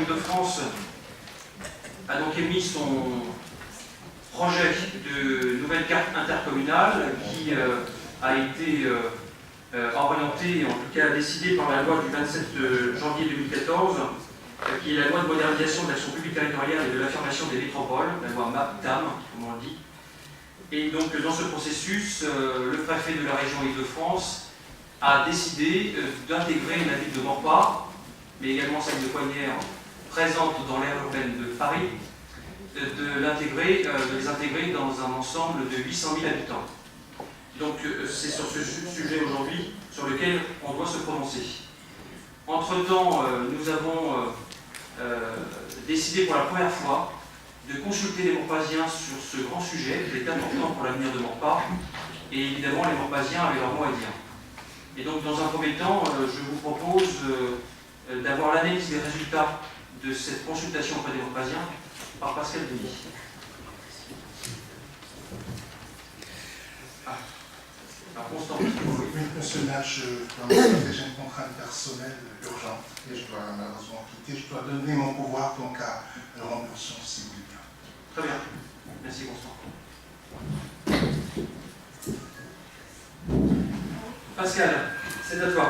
Île-de-France a donc émis son projet de nouvelle carte intercommunale qui a été orienté, en tout cas décidé par la loi du 27 janvier 2014, qui est la loi de modernisation de l'action publique territoriale et de l'affirmation des métropoles, la loi MAPTAM, comme on le dit. Et donc dans ce processus, le préfet de la région Île-de-France a décidé d'intégrer la ville de Maurepas, mais également celle de Coignères, présente dans l'aire urbaine de Paris, de les intégrer dans un ensemble de 800 000 habitants. Donc c'est sur ce sujet aujourd'hui sur lequel on doit se prononcer. Entre-temps, nous avons décidé pour la première fois de consulter les Maurepasiens sur ce grand sujet qui est important pour l'avenir de Maurepas, et évidemment les Maurepasiens avaient leur mot à dire. Et donc dans un premier temps, je vous propose d'avoir l'analyse des résultats de cette consultation auprès des Maurepasiens par Pascal Denis. Monsieur Nash, j'ai une contrainte personnelle urgente et je dois malheureusement quitter. Je dois donner mon pouvoir donc à Laurent Bourson, si vous voulez bien. Très bien. Merci Constant. Pascal, c'est à toi.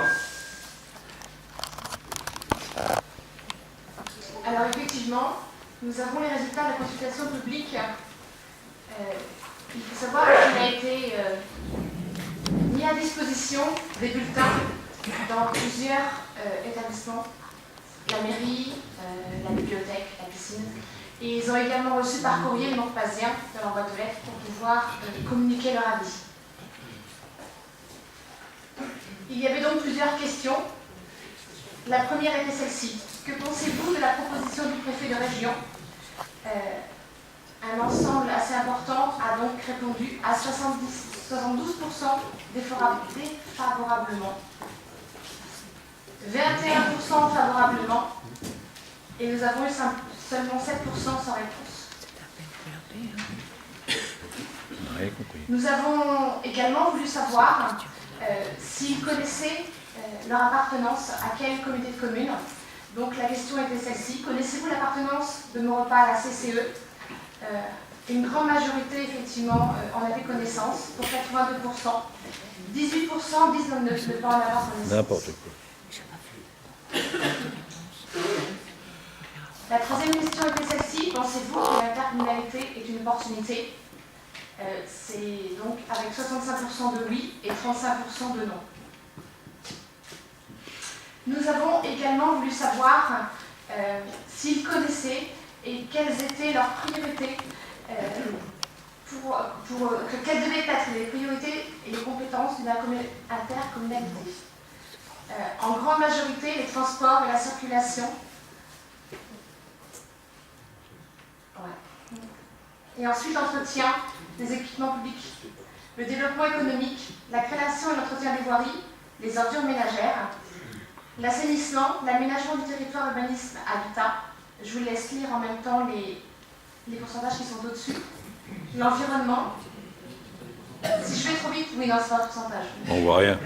Alors effectivement, nous avons les résultats de la consultation publique. Il faut savoir qu'il a été mis à disposition des bulletins dans plusieurs établissements, la mairie, la bibliothèque, la piscine. Et ils ont également reçu par courrier les Maurepasiens dans leur boîte aux lettres pour pouvoir communiquer leur avis. Il y avait donc plusieurs questions. La première était celle-ci. Que pensez-vous de la proposition du préfet de région? Un ensemble assez important a donc répondu à 72% défavorablement, 21% favorablement, et nous avons eu seulement 7% sans réponse. Nous avons également voulu savoir s'ils connaissaient leur appartenance à quelle communauté de communes. Donc la question était celle-ci. Connaissez-vous l'appartenance de Maurepas à la CCE? Une grande majorité, effectivement, en avait connaissance, pour 82%. 18% disent ne pas en avoir connaissance. N'importe quoi. La troisième question était celle-ci. Pensez-vous que l'intercommunalité est une opportunité? C'est donc avec 65% de oui et 35% de non. Nous avons également voulu savoir s'ils connaissaient et quelles étaient leurs priorités, quelles devaient être les priorités et les compétences de l'intercommunalité. En grande majorité, les transports et la circulation. Ouais. Et ensuite, l'entretien des équipements publics, le développement économique, la création et l'entretien des voiries, les ordures ménagères, l'assainissement, l'aménagement du territoire, urbanisme, habitat. Je vous laisse lire en même temps les pourcentages qui sont au-dessus. L'environnement. Si je vais trop vite, oui, non, c'est pas un pourcentage. On voit rien.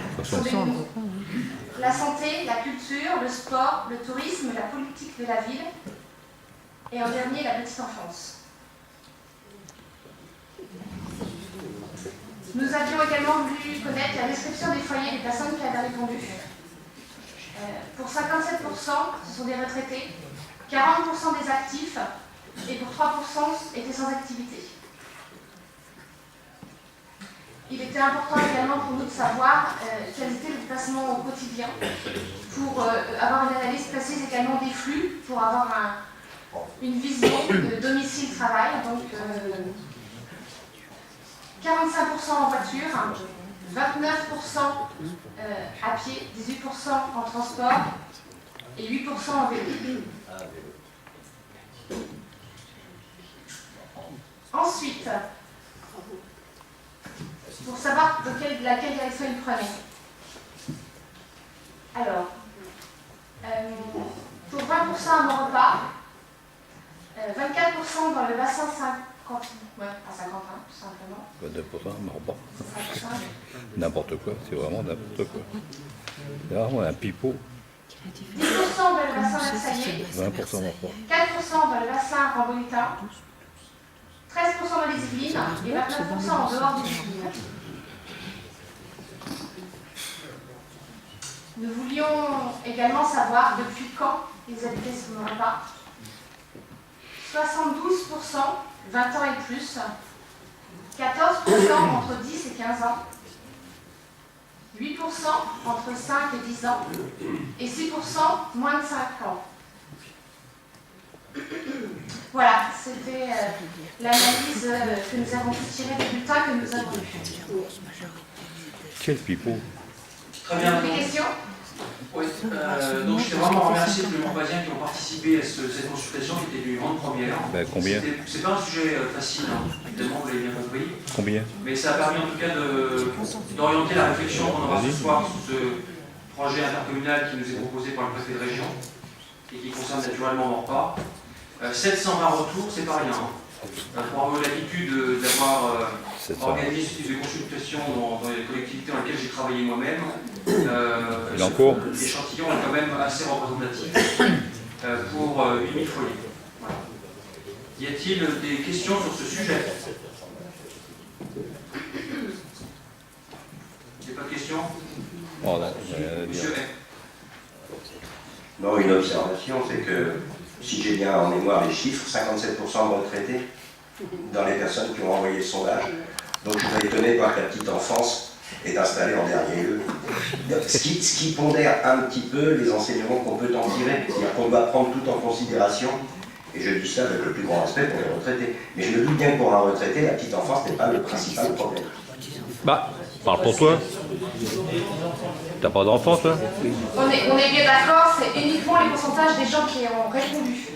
La santé, la culture, le sport, le tourisme, la politique de la ville. Et en dernier, la petite enfance. Nous avions également voulu connaître la description des foyers des personnes qui avaient répondu. Pour 57%, ce sont des retraités, 40% des actifs, et pour 3% étaient sans activité. Il était important également pour nous de savoir quels étaient les déplacements au quotidien, pour avoir une analyse précise également des flux, pour avoir une vision de domicile-travail. Donc 45% en voiture, 29% à pied, 18% en transport et 8% en vélo. Ensuite, pour savoir laquelle direction il prenait. Alors, pour 20% à Maurepas, 24% dans le bassin 50, ouais, à Saint-Quentin, tout simplement. 2% Maurepas. N'importe quoi, c'est vraiment n'importe quoi. C'est vraiment un pipeau. 10% dans le bassin versaillais, 20% d'emploi. 4% dans le bassin rambolitain, 13% dans les Yvelines et 29% en dehors des Yvelines. Nous voulions également savoir depuis quand ils habitaient sur nos repas. 72%, 20 ans et plus, 14% entre 10 et 15 ans, 8% entre 5 et 10 ans, et 6% moins de 5 ans. Voilà, c'était l'analyse que nous avons pu tirer des bulletins que nous avons eus. Quel pipeau. Très bien. Des questions? Oui, donc je tiens vraiment à remercier tous les Montpasiens qui ont participé à cette consultation qui était d'une grande première. Ben, combien? C'est pas un sujet facile, hein, évidemment, vous l'avez bien compris. Combien? Mais ça a permis en tout cas d'orienter la réflexion qu'on aura ce soir sur ce projet intercommunal qui nous est proposé par le préfet de région et qui concerne naturellement Maurepas. 720 retours, c'est pas rien. Pour avoir eu l'habitude d'avoir organisé ce type de consultation dans les collectivités dans lesquelles j'ai travaillé moi-même, l'échantillon est quand même assez représentatif pour 8000 foyers. Voilà. Y a-t-il des questions sur ce sujet? Il n'y a pas de questions? Monsieur Hay. Non, une observation, c'est que si j'ai bien en mémoire les chiffres, 57% de retraités dans les personnes qui ont envoyé le sondage. Donc je serais étonné de voir que la petite enfance est installée en dernier lieu. Ce qui pondère un petit peu les enseignements qu'on peut en tirer. C'est-à-dire qu'on doit prendre tout en considération, et je dis ça avec le plus grand respect pour les retraités. Mais je me doute bien que pour un retraité, la petite enfance n'est pas le principal problème. Bah, parle pour toi. T'as pas d'enfant, toi? On est bien d'accord, c'est uniquement les pourcentages des gens qui ont répondu.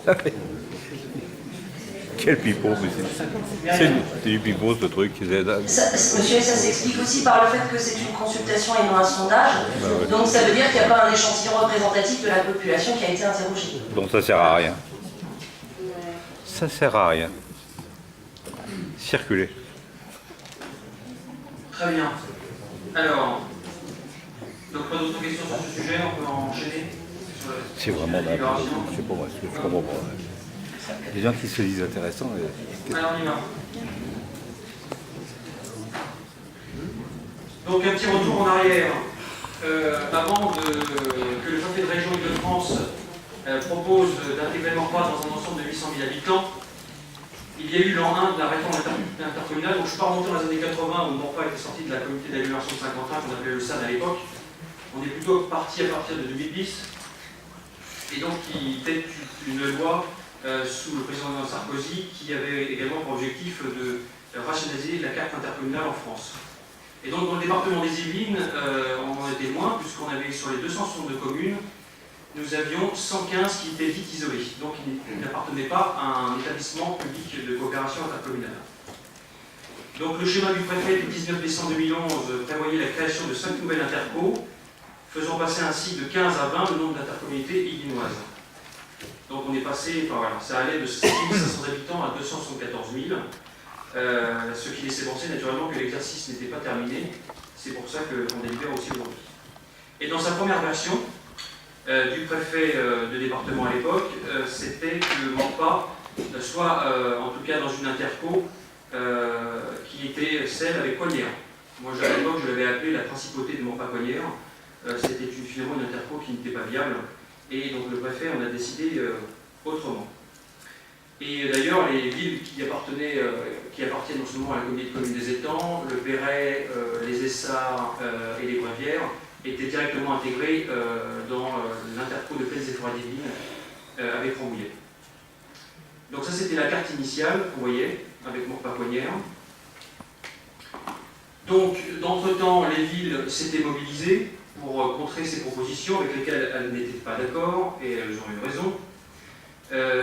Bah oui. Quel pipeau, c'est du pipeau ce truc. Monsieur, ça s'explique aussi par le fait que c'est une consultation et non un sondage. Bah ouais. Donc ça veut dire qu'il n'y a pas un échantillon représentatif de la population qui a été interrogée. Donc ça sert à rien. Ça sert à rien. Circuler. Très bien. Alors, donc pas d'autres questions sur ce sujet, on peut enchaîner sur C'est vraiment la délibération. je sais pas moi, je comprends pas. Les gens qui se disent intéressants. Alors on y va. Donc un petit retour en arrière. Avant que le préfet de région Île-de-France propose d'intégrer Maurepas dans un ensemble de 800 000 habitants, il y a eu l'an 1 de la réforme intercommunale. Donc je ne suis pas remonté dans les années 80 où Maurepas était sorti de la communauté d'agglomération de Saint-Quentin qu'on appelait le SAD à l'époque. On est plutôt parti à partir de 2010. Et donc il était une loi sous le président Sarkozy qui avait également pour objectif de rationaliser la carte intercommunale en France. Et donc dans le département des Yvelines, on en était loin puisqu'on avait sur les 262 communes, nous avions 115 qui étaient dites isolées, donc ils n'appartenaient pas à un établissement public de coopération intercommunale. Donc le schéma du préfet du 19 décembre 2011 prévoyait la création de 5 nouvelles intercos, faisant passer ainsi de 15 à 20 le nombre d'intercommunautés yvelinoises. Donc on est passé, enfin voilà, ça allait de 6 500 habitants à 274 000, ce qui laissait penser naturellement que l'exercice n'était pas terminé. C'est pour ça qu'on délibère aussi aujourd'hui. Et dans sa première version, du préfet de département à l'époque, c'était que Maurepas soit en tout cas dans une interco qui était celle avec Cognères. Moi à l'époque je l'avais appelée la principauté de Maurepas-Cognères. C'était finalement une interco qui n'était pas viable. Et donc le préfet en a décidé autrement. Et d'ailleurs, les villes qui appartiennent non seulement à la communauté de communes des Étangs, le Perret, les Essarts et les Brévières, étaient directement intégrées dans l'interco de Plaines et Forêts d'Yvelines avec Rambouillet. Donc ça, c'était la carte initiale qu'on voyait avec Maurepas-Cognères. Donc, d'entre-temps, les villes s'étaient mobilisées pour contrer ces propositions avec lesquelles elles n'étaient pas d'accord, et elles ont eu raison.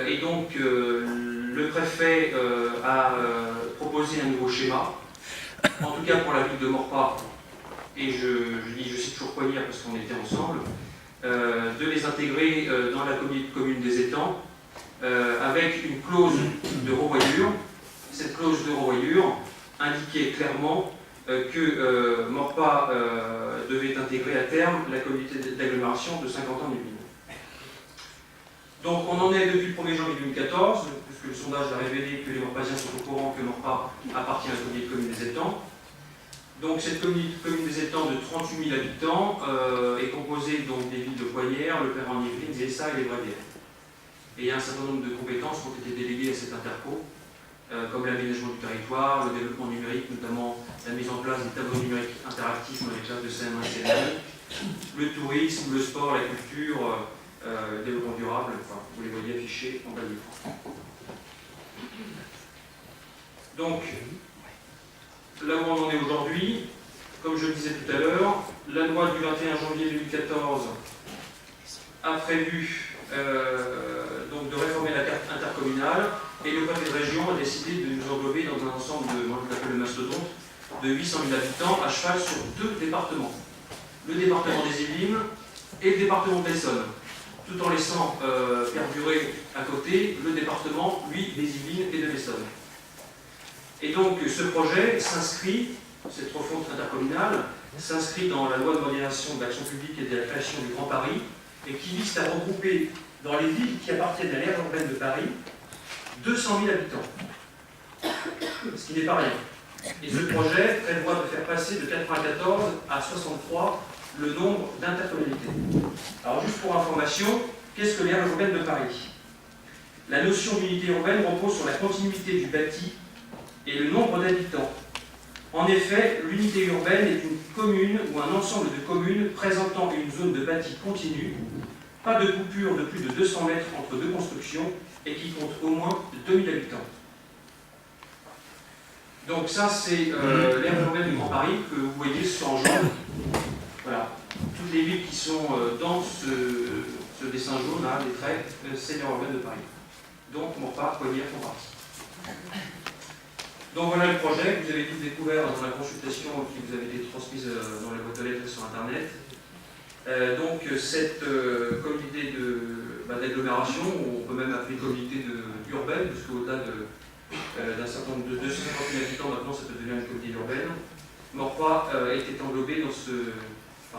Et donc, le préfet a proposé un nouveau schéma, en tout cas pour la ville de Maurepas, et je cite toujours Cognères parce qu'on était ensemble, de les intégrer dans la communauté de communes des Étangs, avec une clause de revoyure. Cette clause de revoyure indiquait clairement que Maurepas devait intégrer à terme la communauté d'agglomération de Saint-Quentin-en-Yvelines. Donc on en est depuis le 1er janvier 2014, puisque le sondage a révélé que les Maurepasiens sont au courant que Maurepas appartient à la communauté de communes des Étangs. Donc cette commune des Étangs de 38 000 habitants est composée donc des villes de Poignères, Le Perron-en-Yvelines, Zessa et les Bradières. Et il y a un certain nombre de compétences qui ont été déléguées à cet interco, comme l'aménagement du territoire, le développement numérique, notamment la mise en place des tableaux numériques interactifs dans les classes de CM1 et CM2, le tourisme, le sport, la culture, le développement durable, enfin, vous les voyez affichés en bas de l'écran. Donc, là où on en est aujourd'hui, comme je le disais tout à l'heure, la loi du 21 janvier 2014 a prévu donc de réformer la carte intercommunale et le préfet de région a décidé de nous englober dans un ensemble de, moi je l'appelle le mastodonte, de 800 000 habitants à cheval sur 2 départements. Le département des Yvelines et le département de l'Essonne, tout en laissant perdurer à côté le département, lui, des Yvelines et de l'Essonne. Et donc ce projet s'inscrit, cette refonte intercommunale, s'inscrit dans la loi de modernisation de l'action publique et de la création du Grand Paris, et qui vise à regrouper dans les villes qui appartiennent à l'aire urbaine de Paris 200 000 habitants, ce qui n'est pas rien. Et ce projet prévoit de faire passer de 94 à 63 le nombre d'intercommunalités. Alors juste pour information, qu'est-ce que l'aire urbaine de Paris? La notion d'unité urbaine repose sur la continuité du bâti et le nombre d'habitants. En effet, l'unité urbaine est une commune ou un ensemble de communes présentant une zone de bâti continue, pas de coupure de plus de 200 mètres entre deux constructions et qui compte au moins 2000 habitants. Donc ça, c'est l'aire urbaine du Grand Paris que vous voyez en jaune. Voilà. Toutes les villes qui sont dans ce dessin jaune, là, les traits, c'est l'aire urbaine de Paris. Donc Maurepas, Poignères font partie. Donc voilà le projet que vous avez tous découvert dans la consultation qui vous avait été transmise dans les boîtes aux lettres sur Internet. Donc cette communauté d'agglomération, on peut même appeler communauté urbaine, parce qu'au-delà d'un certain nombre de 250 000 habitants, maintenant ça peut devenir une communauté urbaine. Maurepas était englobé dans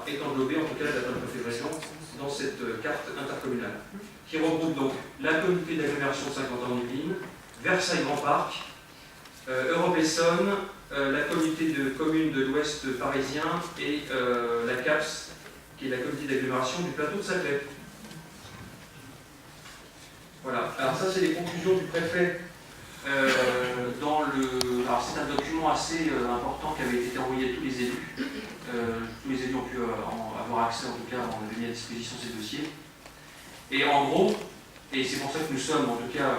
est englobé en tout cas d'après le préfet de région dans cette carte intercommunale, qui regroupe donc la communauté d'agglomération de Saint-Quentin-en-Yvelines, Versailles-Grand Parc, Europe-Essonne, la communauté de communes de l'Ouest parisien et la CAPS, qui est la communauté d'agglomération du plateau de Saclay. Voilà, alors ça c'est les conclusions du préfet Alors c'est un document assez important qui avait été envoyé à tous les élus. Tous les élus ont pu avoir accès, en tout cas, on a mis à disposition ces dossiers. Et en gros, et c'est pour ça que nous sommes, en tout cas,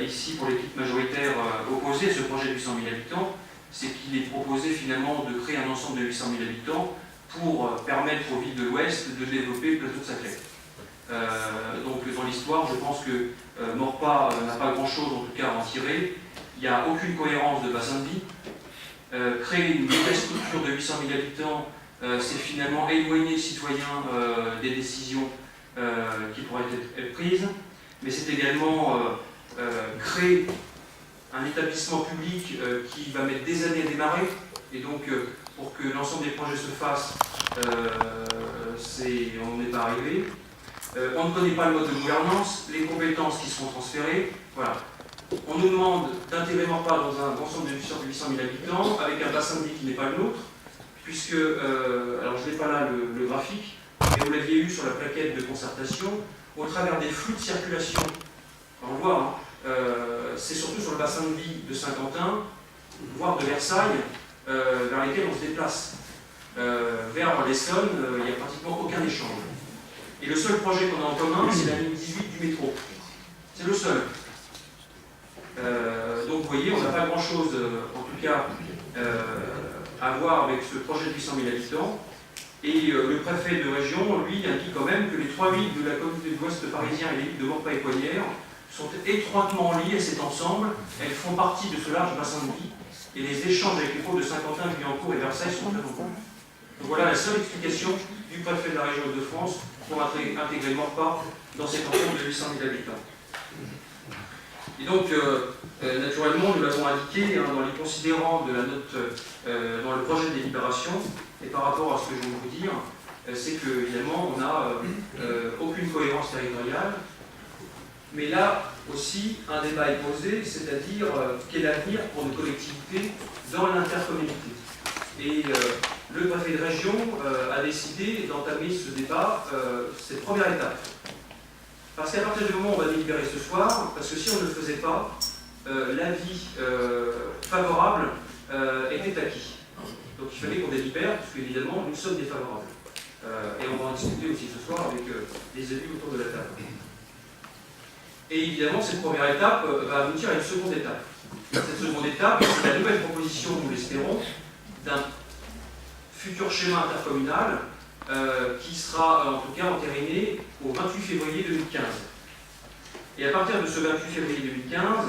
ici, pour l'équipe majoritaire, opposés à ce projet de 800 000 habitants, c'est qu'il est proposé finalement de créer un ensemble de 800 000 habitants pour permettre aux villes de l'Ouest de développer le plateau de Saclay. Donc dans l'histoire, je pense que Maurepas n'a pas grand-chose, en tout cas, à en tirer. Il n'y a aucune cohérence de bassin de vie. Créer une nouvelle structure de 800 000 habitants, c'est finalement éloigner les citoyens des décisions qui pourraient être prises, mais c'est également créer un établissement public qui va mettre des années à démarrer, et donc pour que l'ensemble des projets se fassent, on n'est pas arrivé. On ne connaît pas le mode de gouvernance, les compétences qui seront transférées, voilà. On nous demande d'intégrer Maurepas dans un ensemble de 800 000 habitants, avec un bassin de vie qui n'est pas le nôtre, puisque, alors je n'ai pas là le graphique, mais vous l'aviez eu sur la plaquette de concertation, au travers des flux de circulation, on le voit, hein, c'est surtout sur le bassin de vie de Saint-Quentin, voire de Versailles, vers lesquels on se déplace. Vers l'Essonne, il n'y a pratiquement aucun échange. Et le seul projet qu'on a en commun, c'est la ligne 18 du métro. C'est le seul. Donc vous voyez, on n'a pas grand-chose, en tout cas, à voir avec ce projet de 800 000 habitants. Et le préfet de région, lui, indique quand même que les 3 villes de la communauté de l'Ouest parisien et les villes de Maurepas et Poignères sont étroitement liées à cet ensemble. Elles font partie de ce large bassin de vie. Et les échanges avec les pôles de Saint-Quentin, Guyancourt et Versailles sont très nombreux. Donc voilà la seule explication du préfet de la région de France pour intégrer Maurepas dans cet ensemble de 800 000 habitants. Et donc, naturellement, nous l'avons indiqué dans les considérants de la note, dans le projet de délibération, et par rapport à ce que je viens de vous dire, c'est qu'évidemment, on n'a aucune cohérence territoriale, mais là aussi, un débat est posé, c'est-à-dire quel avenir pour nos collectivités dans l'intercommunalité. Et le préfet de région a décidé d'entamer ce débat, cette première étape. Parce qu'à partir du moment où on va délibérer ce soir, parce que si on ne le faisait pas, l'avis favorable était acquis. Donc il fallait qu'on délibère, parce qu'évidemment, nous sommes défavorables. Et on va en discuter aussi ce soir avec les élus autour de la table. Et évidemment, cette première étape va aboutir à une seconde étape. Cette seconde étape, c'est la nouvelle proposition, nous l'espérons, d'un futur schéma intercommunal qui sera en tout cas entériné au 28 février 2015. Et à partir de ce 28 février 2015,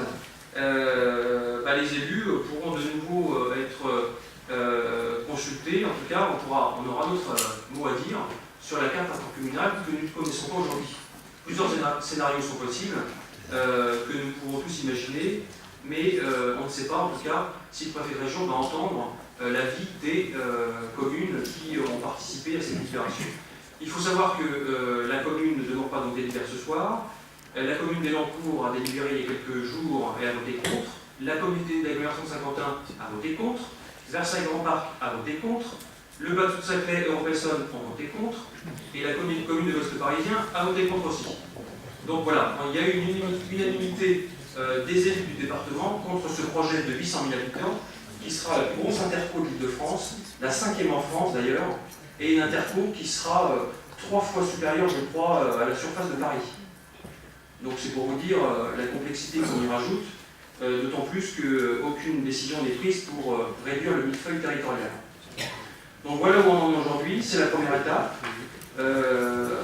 les élus pourront de nouveau être consultés. En tout cas, on aura notre mot à dire sur la carte intercommunale que nous ne connaissons pas aujourd'hui. Plusieurs scénarios sont possibles, que nous pouvons tous imaginer, mais on ne sait pas en tout cas si le préfet de région va entendre l'avis des communes qui ont participé à cette délibération. Il faut savoir que la commune de Maurepas donc délibère ce soir, la commune d'Elancourt a délibéré il y a quelques jours et a voté contre, la communauté d'agglomération de Saint-Quentin a voté contre, Versailles-Grand-Parc a voté contre, le Bas-de-Saclay et Europessonne ont voté contre, et la commune de l'Ouest parisien a voté contre aussi. Donc voilà, il y a eu une unanimité des élus du département contre ce projet de 800 000 habitants, qui sera la plus grosse interco de l'Île-de-France, la 5e en France d'ailleurs, et une interco qui sera 3 fois supérieure, je crois, à la surface de Paris. Donc c'est pour vous dire la complexité qu'on y rajoute, d'autant plus qu'aucune décision n'est prise pour réduire le millefeuille territorial. Donc voilà où on en est aujourd'hui, c'est la première étape.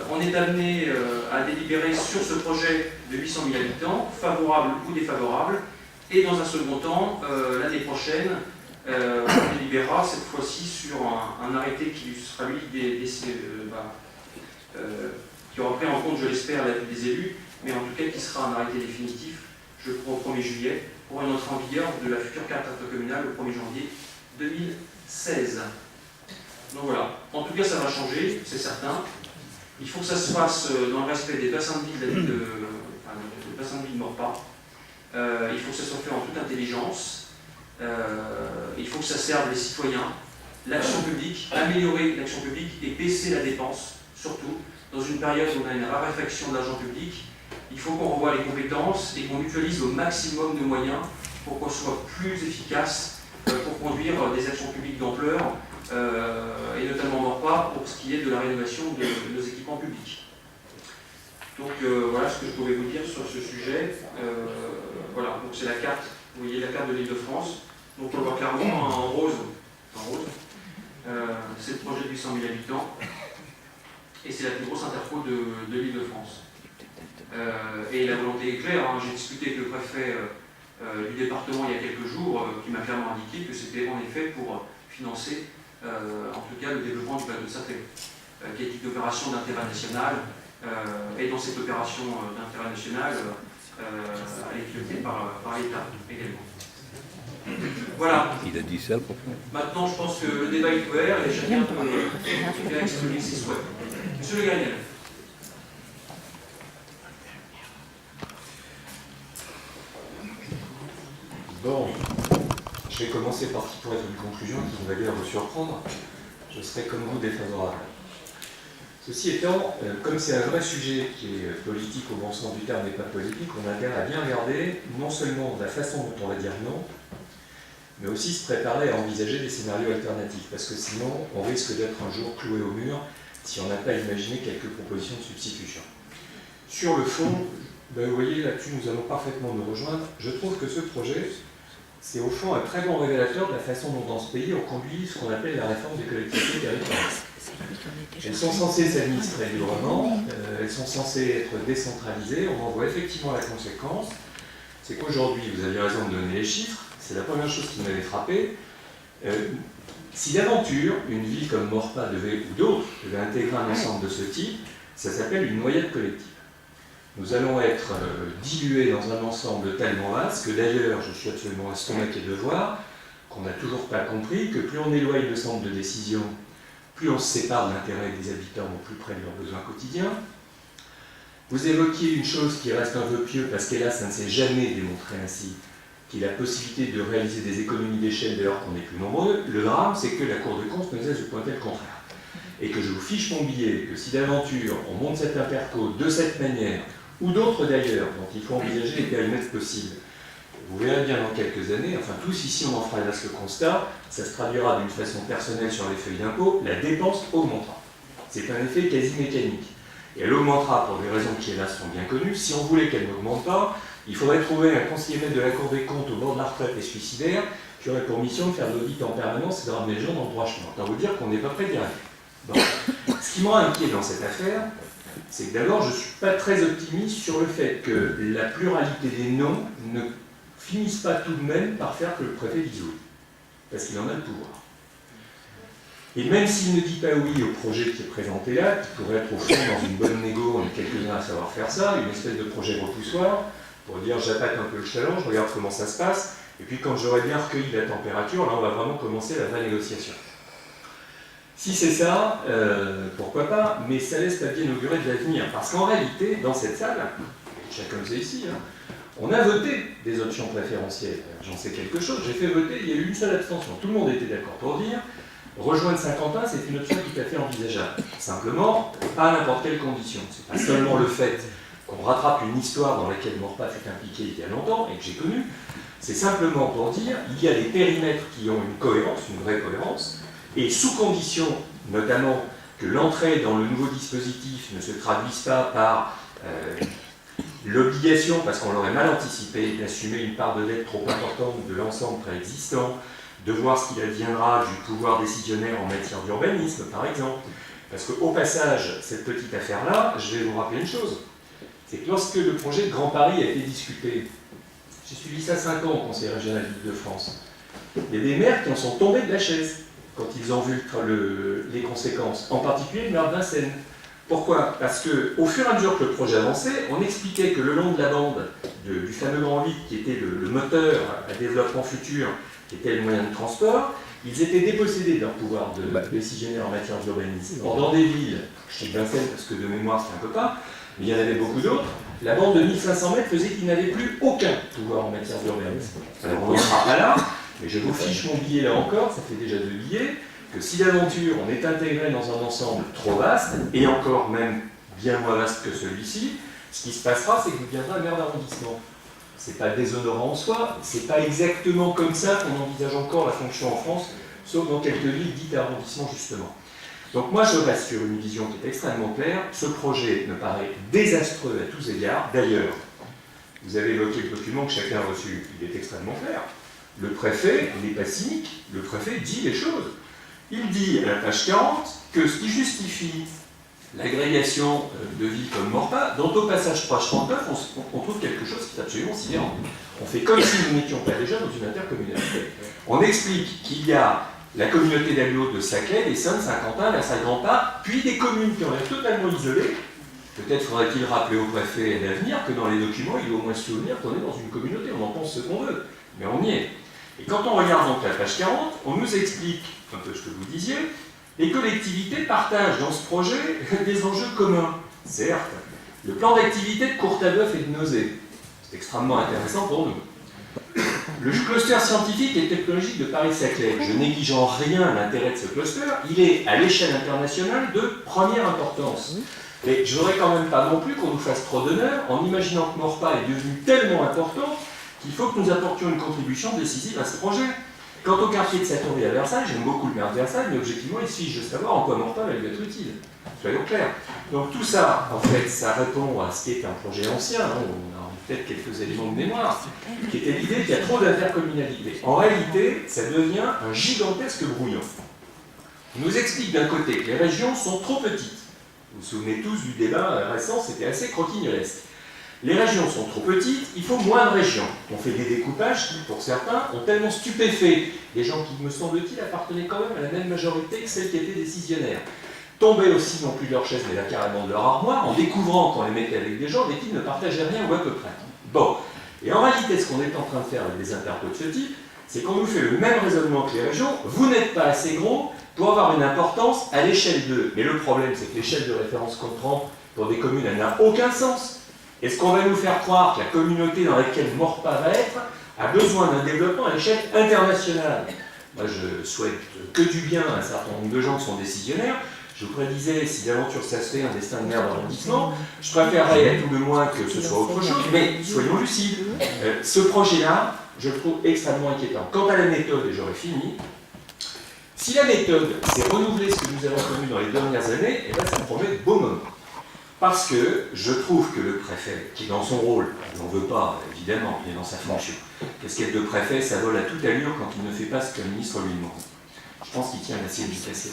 On est amené à délibérer sur ce projet de 800 000 habitants, favorable ou défavorable, et dans un second temps, l'année prochaine, on délibérera cette fois-ci sur un arrêté qui sera lui qui aura pris en compte, je l'espère, l'avis des élus, mais en tout cas qui sera un arrêté définitif, je crois au 1er juillet, pour une entrée en vigueur de la future carte intercommunale au 1er janvier 2016. Donc voilà, en tout cas ça va changer, c'est certain. Il faut que ça se fasse dans le respect des bassins de vie de Maurepas. Il faut que ça soit fait en toute intelligence. Il faut que ça serve les citoyens, l'action publique, améliorer l'action publique et baisser la dépense, surtout dans une période où on a une raréfaction de l'argent public. Il faut qu'on revoie les compétences et qu'on mutualise au maximum de moyens pour qu'on soit plus efficace pour conduire des actions publiques d'ampleur, et notamment Maurepas pour ce qui est de la rénovation de nos équipements publics. Donc voilà ce que je pouvais vous dire sur ce sujet. Voilà, donc c'est la carte, vous voyez la carte de l'Île-de-France. Donc on voit clairement en rose, c'est le projet de 800 000 habitants, et c'est la plus grosse interco de l'Île-de-France. Et la volonté est claire, j'ai discuté avec le préfet du département il y a quelques jours, qui m'a clairement indiqué que c'était en effet pour financer en tout cas le développement du bateau de Saclay, qui est une opération d'intérêt national, et dans cette opération d'intérêt national, elle est pilotée par l'État également. Voilà. Il a dit ça, le préfet. Maintenant, je pense que le débat est ouvert et chacun peut bien exprimer ses souhaits. Monsieur Le Gagnel. Bon, je vais commencer par ce qui pourrait être une conclusion qui ne va guère vous surprendre. Je serai comme vous défavorable. Ceci étant, comme c'est un vrai sujet qui est politique au bon sens du terme et pas politique, on a intérêt à bien regarder non seulement la façon dont on va dire non, mais aussi se préparer à envisager des scénarios alternatifs, parce que sinon on risque d'être un jour cloué au mur si on n'a pas imaginé quelques propositions de substitution. Sur le fond, vous voyez, là-dessus nous allons parfaitement nous rejoindre. Je trouve que ce projet, c'est au fond un très bon révélateur de la façon dont dans ce pays on conduit ce qu'on appelle la réforme des collectivités territoriales. Elles sont censées s'administrer librement, elles sont censées être décentralisées. On en voit effectivement la conséquence, c'est qu'aujourd'hui, vous aviez raison de donner les chiffres, c'est la première chose qui m'avait frappé. Si d'aventure, une ville comme Maurepas devait, ou d'autres, devait intégrer un ensemble de ce type, ça s'appelle une noyade collective. nous allons être dilués dans un ensemble tellement vaste que d'ailleurs, je suis absolument estomaqué de voir qu'on n'a toujours pas compris que plus on éloigne le centre de décision, plus on se sépare de l'intérêt des habitants au plus près de leurs besoins quotidiens. Vous évoquiez une chose qui reste un vœu pieux, parce qu'hélas, ça ne s'est jamais démontré ainsi, qui est la possibilité de réaliser des économies d'échelle dès lors qu'on est plus nombreux. Le drame, c'est que la Cour de compte ne cesse de pointer le contraire. Et que je vous fiche mon billet, que si d'aventure on monte cette interco de cette manière, ou d'autres d'ailleurs, dont il faut envisager les périmètres possibles, vous verrez bien dans quelques années, enfin tous ici on en fera hélas le constat, ça se traduira d'une façon personnelle sur les feuilles d'impôt, la dépense augmentera. C'est un effet quasi mécanique. Et elle augmentera pour des raisons qui hélas sont bien connues. Si on voulait qu'elle n'augmente pas, il faudrait trouver un conseiller maître de la Cour des comptes au bord de la retraite et suicidaire qui aurait pour mission de faire de l'audit en permanence et de ramener les gens dans le droit chemin. Autant vous dire qu'on n'est pas prêt d'y arriver. Bon. Ce qui me rend inquiet dans cette affaire, c'est que d'abord je ne suis pas très optimiste sur le fait que la pluralité des noms ne finisse pas tout de même par faire que le préfet dise oui. Parce qu'il en a le pouvoir. Et même s'il ne dit pas oui au projet qui est présenté là, qui pourrait être au fond dans une bonne négo, on est quelques-uns à savoir faire ça, une espèce de projet repoussoir, pour dire j'attaque un peu le challenge, je regarde comment ça se passe, et puis quand j'aurai bien recueilli la température, là on va vraiment commencer la vraie négociation. Si c'est ça, pourquoi pas, mais ça laisse pas bien augurer de l'avenir, parce qu'en réalité, dans cette salle, chacun le sait ici, hein, on a voté des options préférentielles. J'en sais quelque chose, j'ai fait voter, il y a eu une seule abstention. Tout le monde était d'accord pour dire rejoindre Saint-Quentin, c'est une option tout à fait envisageable. Simplement, pas à n'importe quelle condition. C'est pas seulement le fait qu'on rattrape une histoire dans laquelle Maurepas fut impliqué il y a longtemps et que j'ai connu, c'est simplement pour dire il y a des périmètres qui ont une cohérence, une vraie cohérence, et sous condition, notamment, que l'entrée dans le nouveau dispositif ne se traduise pas par l'obligation, parce qu'on l'aurait mal anticipé, d'assumer une part de dette trop importante de l'ensemble préexistant, de voir ce qu'il adviendra du pouvoir décisionnaire en matière d'urbanisme, par exemple. Parce qu'au passage, cette petite affaire-là, je vais vous rappeler une chose, c'est que lorsque le projet de Grand Paris a été discuté, j'ai suivi ça 5 ans au Conseil régional d'Île-de-France, il y a des maires qui en sont tombés de la chaise quand ils ont vu les conséquences, en particulier le maire de Vincennes. Pourquoi? Parce qu'au fur et à mesure que le projet avançait, on expliquait que le long de la bande du fameux Grand 8, qui était le moteur à développement futur, qui était le moyen de transport, ils étaient dépossédés de leur pouvoir de décisionnaire en matière d'urbanisme. Or, dans des villes, je dis Vincennes parce que de mémoire c'est un peu pas, mais il y en avait beaucoup d'autres, la bande de 1500 mètres faisait qu'ils n'avaient plus aucun pouvoir en matière d'urbanisme. Alors on ne sera pas là, mais je vous fiche mon billet là encore, ça fait déjà 2 billets, que si d'aventure on est intégré dans un ensemble trop vaste, et encore même bien moins vaste que celui-ci, ce qui se passera, c'est que vous deviendrez un maire d'arrondissement. C'est pas déshonorant en soi, c'est pas exactement comme ça qu'on envisage encore la fonction en France, sauf dans quelques villes dites arrondissement justement. Donc moi je reste sur une vision qui est extrêmement claire, ce projet me paraît désastreux à tous égards, d'ailleurs, vous avez évoqué le document que chacun a reçu, il est extrêmement clair. Le préfet n'est pas cynique, le préfet dit les choses. Il dit à la page 40 que ce qui justifie l'agrégation de villes comme Maurepas, dont au passage page 39, on trouve quelque chose qui est absolument sidérant. On fait comme si nous n'étions pas déjà dans une intercommunalité. On explique qu'il y a la communauté d'agglos de Saclay, l'Essonne, Saint-Quentin, la Salle-Grand-Pas, puis des communes qui ont l'air totalement isolées. Peut-être faudrait-il rappeler au préfet à l'avenir que dans les documents, il faut au moins se souvenir qu'on est dans une communauté, on en pense ce qu'on veut, mais on y est. Et quand on regarde donc la page 40, on nous explique, un peu ce que vous disiez, les collectivités partagent dans ce projet des enjeux communs. Certes, le plan d'activité de Courtabœuf et de Nozay, c'est extrêmement intéressant pour nous. Le cluster scientifique et technologique de Paris-Saclay, je néglige en rien l'intérêt de ce cluster, il est à l'échelle internationale de première importance. Mais je ne voudrais quand même pas non plus qu'on nous fasse trop d'honneur en imaginant que Maurepas est devenu tellement important qu'il faut que nous apportions une contribution décisive à ce projet. Quant au quartier de Satory à Versailles, j'aime beaucoup le maire de Versailles, mais objectivement, il suffit de savoir en quoi Maurepas va lui être utile. Soyons clairs. Donc tout ça, en fait, ça répond à ce qui est un projet ancien, hein, on a peut-être quelques éléments de mémoire, qui était l'idée qu'il y a trop d'intercommunalité. En réalité, ça devient un gigantesque brouillon. On nous explique d'un côté que les régions sont trop petites. Vous vous souvenez tous du débat récent, c'était assez croquignolesque. Les régions sont trop petites, il faut moins de régions. On fait des découpages qui, pour certains, ont tellement stupéfait les gens qui, me semble-t-il, appartenaient quand même à la même majorité que celle qui était décisionnaire. tombaient aussi non plus de leur chaise, mais là carrément de leur armoire, en découvrant qu'on les mettait avec des gens, les types ne partageaient rien ou à peu près. Bon, et en réalité, ce qu'on est en train de faire avec des interpôts de ce type, c'est qu'on nous fait le même raisonnement que les régions. Vous n'êtes pas assez gros pour avoir une importance à l'échelle 2. Mais le problème, c'est que l'échelle de référence qu'on prend pour des communes, elle n'a aucun sens. Est-ce qu'on va nous faire croire que la communauté dans laquelle Maurepas va être a besoin d'un développement à l'échelle internationale? Moi, je souhaite que du bien à un certain nombre de gens qui sont décisionnaires. Je vous prédisais, si d'aventure ça se fait un destin de maire d'arrondissement, je préférerais à tout le moins que ce soit autre chose, mais soyons lucides. Ce projet-là, je le trouve extrêmement inquiétant. Quant à la méthode, et j'aurais fini, si la méthode, c'est renouveler ce que nous avons connu dans les dernières années, eh bien, ça me promet de beaux moments. Parce que je trouve que le préfet, qui est dans son rôle, il n'en veut pas, évidemment, il est dans sa fonction. Casquette de préfet, ça vole à toute allure quand il ne fait pas ce qu'un ministre lui demande. Je pense qu'il tient l'assiette du cassé.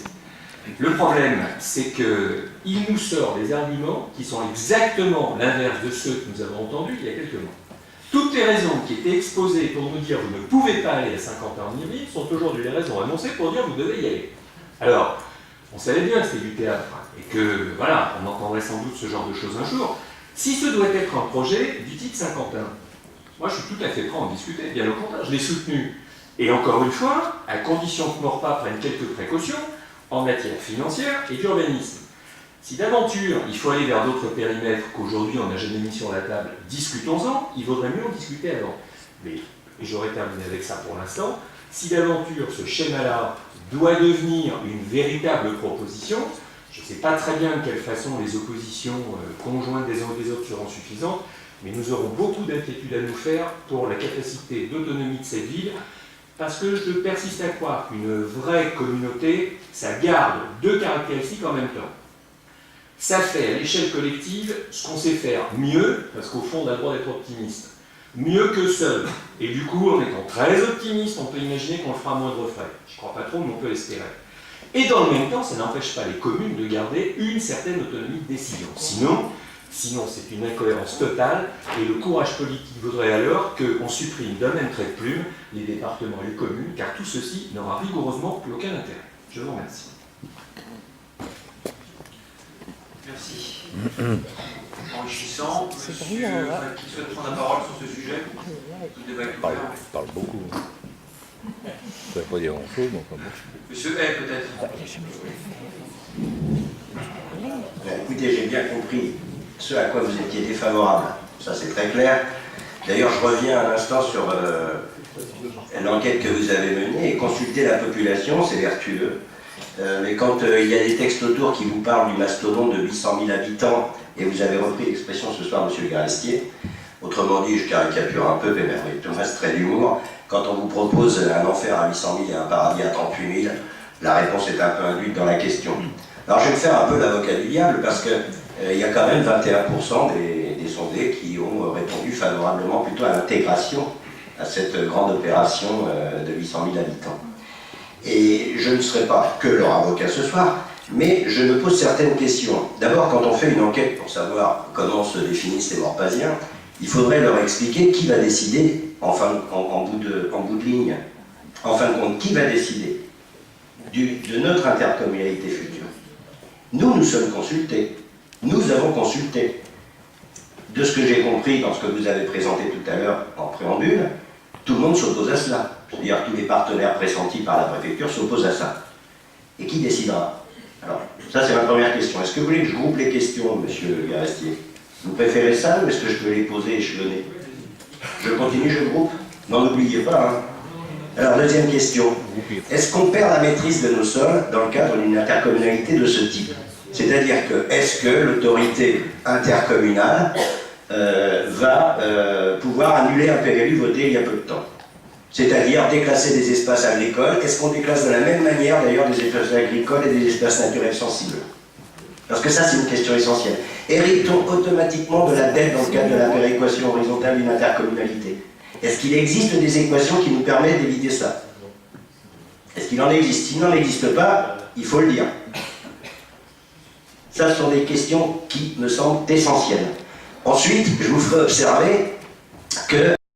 Le problème, c'est qu'il nous sort des arguments qui sont exactement l'inverse de ceux que nous avons entendus il y a quelques mois. Toutes les raisons qui étaient exposées pour nous dire vous ne pouvez pas aller à 50 ans en Yvelines sont aujourd'hui les raisons annoncées pour dire vous devez y aller. Alors, on savait bien que c'était du théâtre et que, voilà, on entendrait sans doute ce genre de choses un jour. Si ce doit être un projet du type Saint-Quentin, moi je suis tout à fait prêt à en discuter, bien au contraire, je l'ai soutenu. Et encore une fois, à condition que Maurepas prenne quelques précautions en matière financière et d'urbanisme. Si d'aventure il faut aller vers d'autres périmètres qu'aujourd'hui on n'a jamais mis sur la table, discutons-en, il vaudrait mieux en discuter avant. Mais, et j'aurais terminé avec ça pour l'instant, si d'aventure ce schéma-là doit devenir une véritable proposition, je ne sais pas très bien de quelle façon les oppositions conjointes des uns et des autres seront suffisantes, mais nous aurons beaucoup d'inquiétudes à nous faire pour la capacité d'autonomie de cette ville, parce que je persiste à croire qu'une vraie communauté, ça garde deux caractéristiques en même temps. Ça fait à l'échelle collective ce qu'on sait faire mieux, parce qu'au fond on a le droit d'être optimiste, mieux que seul. Et du coup, en étant très optimiste, on peut imaginer qu'on le fera à moindre frais. Je ne crois pas trop, mais on peut l'espérer. Et dans le même temps, ça n'empêche pas les communes de garder une certaine autonomie de décision. Sinon c'est une incohérence totale, et le courage politique voudrait alors qu'on supprime d'un même trait de plume les départements et les communes, car tout ceci n'aura rigoureusement plus aucun intérêt. Je vous remercie. Merci. Enrichissant. Monsieur qui souhaite prendre la parole sur ce sujet, qui devrait être ouvert. Parle beaucoup. Ça ne veut pas dire grand-chose, donc bon. Monsieur Hay, peut-être. Écoutez, j'ai bien compris ce à quoi vous étiez défavorable. Ça, c'est très clair. D'ailleurs, je reviens un instant sur l'enquête que vous avez menée. Et consulter la population, c'est vertueux. Mais quand il y a des textes autour qui vous parlent du mastodonte de 800 000 habitants, et vous avez repris l'expression ce soir, monsieur Garestier, autrement dit, je caricature un peu, mais il me reste très d'humour, quand on vous propose un enfer à 800 000 et un paradis à 38 000, la réponse est un peu induite dans la question. Alors je vais me faire un peu l'avocat du diable, parce qu'il y a quand même 21% des sondés qui ont répondu favorablement plutôt à l'intégration à cette grande opération de 800 000 habitants. Et je ne serai pas que leur avocat ce soir, mais je me pose certaines questions. D'abord, quand on fait une enquête pour savoir comment se définissent les Maurepasiens, il faudrait leur expliquer qui va décider, en bout de ligne, en fin de compte, qui va décider de notre intercommunalité future. Nous sommes consultés. Nous avons consulté. De ce que j'ai compris dans ce que vous avez présenté tout à l'heure en préambule, tout le monde s'oppose à cela. C'est-à-dire tous les partenaires pressentis par la préfecture s'opposent à ça. Et qui décidera? Alors, ça c'est ma première question. Est-ce que vous voulez que je groupe les questions, monsieur Garestier? Vous préférez ça ou est-ce que je peux les poser échelonnées? Je continue, je groupe? N'en oubliez pas, hein. Alors, deuxième question. Est-ce qu'on perd la maîtrise de nos sols dans le cadre d'une intercommunalité de ce type? C'est-à-dire que, est-ce que l'autorité intercommunale va pouvoir annuler un PLU voté il y a peu de temps? C'est-à-dire déclasser des espaces agricoles. Est-ce qu'on déclasse de la même manière d'ailleurs des espaces agricoles et des espaces naturels sensibles? Parce que ça c'est une question essentielle. Hérite-t-on automatiquement de la dette dans le cadre de la péréquation horizontale d'une intercommunalité? Est-ce qu'il existe des équations qui nous permettent d'éviter ça? Est-ce qu'il en existe? S'il n'en existe pas, il faut le dire. Ça, ce sont des questions qui me semblent essentielles. Ensuite, je vous ferai observer que